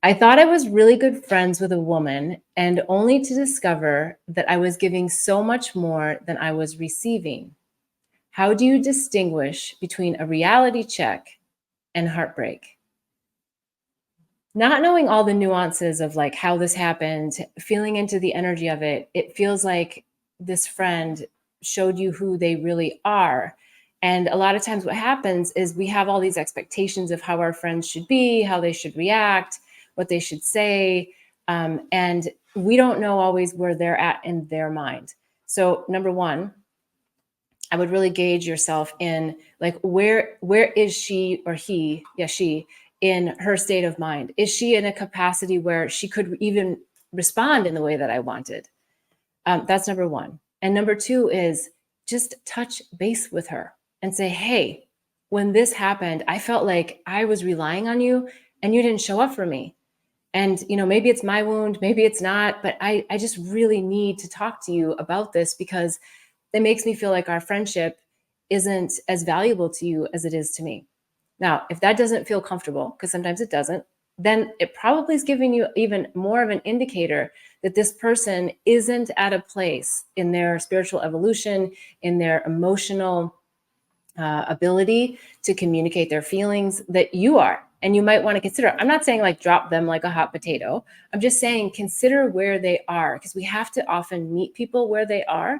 I thought I was really good friends with a woman, and only to discover that I was giving so much more than I was receiving. How do you distinguish between a reality check and heartbreak? Not knowing all the nuances of like how this happened, feeling into the energy of it, it feels like this friend showed you who they really are. And a lot of times what happens is we have all these expectations of how our friends should be, how they should react, what they should say. And we don't know always where they're at in their mind. So number one, I would really gauge yourself in like where is she or he, yeah, she in her state of mind? Is she in a capacity where she could even respond in the way that I wanted? That's number one. And number two is just touch base with her and say, hey, when this happened, I felt like I was relying on you and you didn't show up for me. And maybe it's my wound, maybe it's not, but I just really need to talk to you about this because it makes me feel like our friendship isn't as valuable to you as it is to me. Now, if that doesn't feel comfortable, because sometimes it doesn't, then it probably is giving you even more of an indicator that this person isn't at a place in their spiritual evolution, in their emotional ability to communicate their feelings that you are. And you might want to consider, I'm not saying like drop them like a hot potato. I'm just saying consider where they are, because we have to often meet people where they are.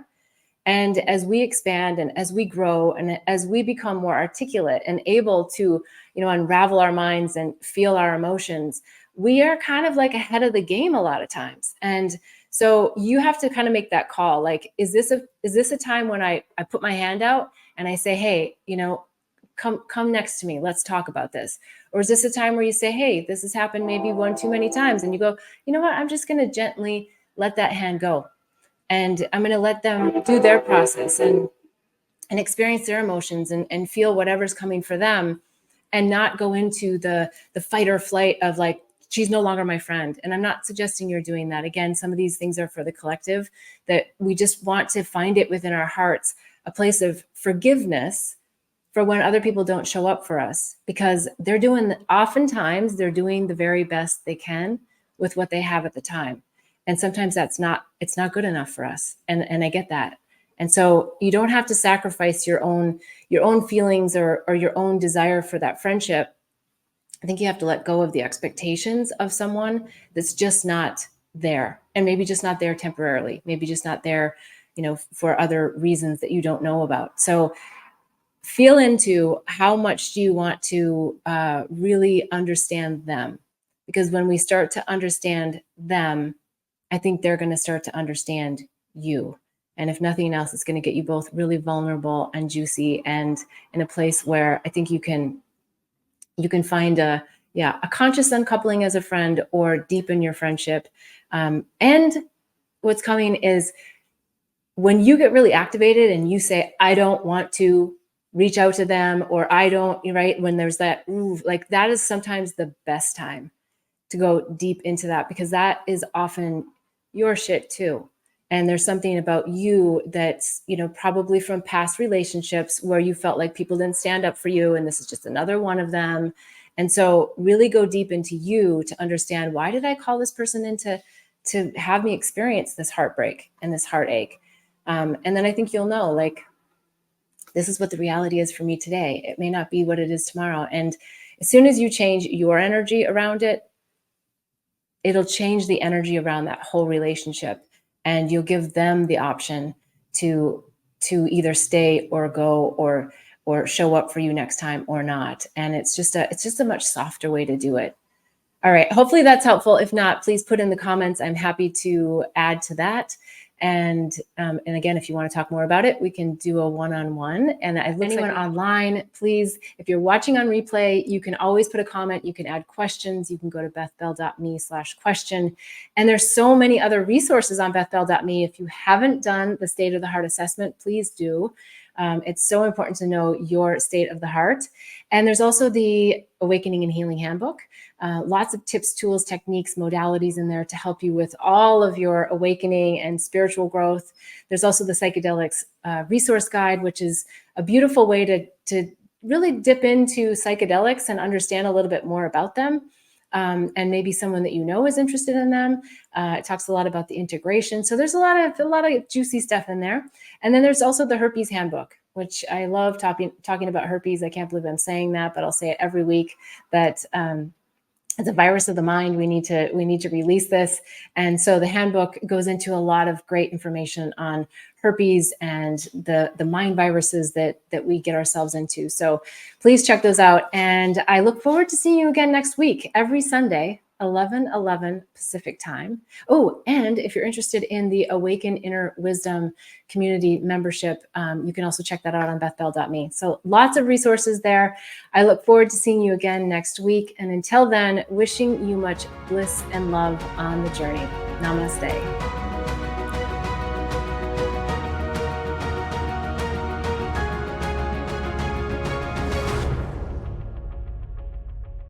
And as we expand and as we grow and as we become more articulate and able to, unravel our minds and feel our emotions, we are kind of like ahead of the game a lot of times. And so you have to kind of make that call. Like, is this a time when I put my hand out and I say, hey, come next to me, let's talk about this? Or is this a time where you say, hey, this has happened maybe one too many times, and you go, you know what, I'm just going to gently let that hand go. And I'm going to let them do their process and experience their emotions and feel whatever's coming for them, and not go into the fight or flight of like, she's no longer my friend. And I'm not suggesting you're doing that. Again, some of these things are for the collective, that we just want to find it within our hearts, a place of forgiveness for when other people don't show up for us, because oftentimes they're doing the very best they can with what they have at the time. And sometimes it's not good enough for us. And I get that. And so you don't have to sacrifice your own feelings or your own desire for that friendship. I think you have to let go of the expectations of someone that's just not there, and maybe just not there temporarily, maybe just not there, for other reasons that you don't know about. So feel into how much do you want to really understand them, because when we start to understand them, I think they're going to start to understand you. And if nothing else, it's going to get you both really vulnerable and juicy, and in a place where I think you can find a conscious uncoupling as a friend, or deepen your friendship. And what's coming is when you get really activated and you say, I don't want to reach out to them, or I don't, right? When there's that, like that is sometimes the best time to go deep into that, because that is often your shit too. And there's something about you that's, probably from past relationships where you felt like people didn't stand up for you, and this is just another one of them. And so really go deep into you to understand, why did I call this person in to have me experience this heartbreak and this heartache? And then I think you'll know, like, this is what the reality is for me today. It may not be what it is tomorrow. And as soon as you change your energy around it, it'll change the energy around that whole relationship, and you'll give them the option to either stay or go, or show up for you next time or not. And it's just a much softer way to do it. All right. Hopefully that's helpful. If not, please put in the comments. I'm happy to add to that. And again, if you want to talk more about it, we can do a one-on-one. And if anyone online, please, if you're watching on replay, you can always put a comment. You can add questions. You can go to bethbell.me/question. And there's so many other resources on bethbell.me. If you haven't done the State of the Heart assessment, please do. It's so important to know your state of the heart. And there's also the Awakening and Healing Handbook. Lots of tips, tools, techniques, modalities in there to help you with all of your awakening and spiritual growth. There's also the Psychedelics Resource Guide, which is a beautiful way to really dip into psychedelics and understand a little bit more about them. and maybe someone that you know is interested in them. It talks a lot about the integration. So there's a lot of juicy stuff in there. And then there's also the herpes handbook, which I love talking about herpes. I can't believe I'm saying that, but I'll say it every week that it's a virus of the mind. We need to release this. And so the handbook goes into a lot of great information on herpes and the mind viruses that we get ourselves into. So please check those out. And I look forward to seeing you again next week, every Sunday, 11:11 Pacific time. Oh, and if you're interested in the Awaken Inner Wisdom community membership, you can also check that out on bethbell.me. So lots of resources there. I look forward to seeing you again next week. And until then, wishing you much bliss and love on the journey. Namaste.